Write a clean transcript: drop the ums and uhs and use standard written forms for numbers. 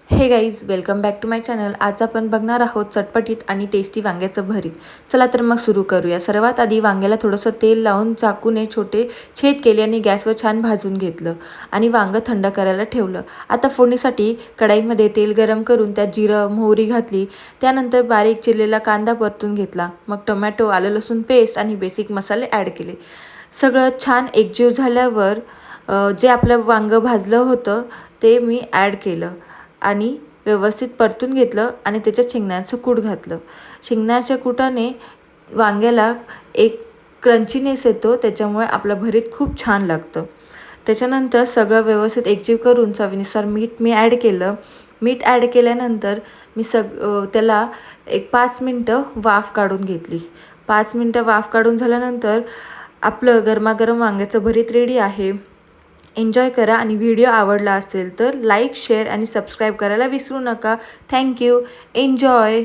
हे guys, welcome back to my channel. आज आपण बघणार आहोत चटपटीत आणि टेस्टी वांग्याचं भरीत. चला तर मग सुरू करूया. सर्वात आधी वांग्याला थोडंसं तेल लावून चाकूने छोटे छेद केले आणि गॅसवर छान भाजून घेतलं आणि वांगं थंड करायला ठेवलं. आता फोडणीसाठी कढईमध्ये तेल गरम करून त्यात जिरं मोहरी घातली. त्यानंतर बारीक चिरलेला कांदा परतून घेतला. मग टोमॅटो, आलं लसूण पेस्ट आणि बेसिक मसाले ॲड केले. सगळं छान एकजीव झाल्यावर जे आपलं वांगं भाजलं होतं ते मी ॲड केलं आणि व्यवस्थित परतून घेतलं आणि त्याच्यात शेंगदाण्याचं कूट घातलं. शेंगदाण्याच्या कुटाने वांग्याला एक क्रंचीनेस येतो, त्याच्यामुळे आपलं भरीत खूप छान लागतं. त्याच्यानंतर सगळं व्यवस्थित एकजीव करून चवीनुसार मीठ मी ॲड केलं. मीठ ॲड केल्यानंतर मी त्याला एक 5 मिनटं वाफ काढून घेतली. 5 मिनटं वाफ काढून झाल्यानंतर आपलं गरमागरम वांग्याचं भरीत रेडी आहे. एन्जॉय करा आणि व्हिडिओ आवडला असेल तर लाईक, शेअर आणि सबस्क्राईब करायला विसरू नका. थँक्यू. एन्जॉय.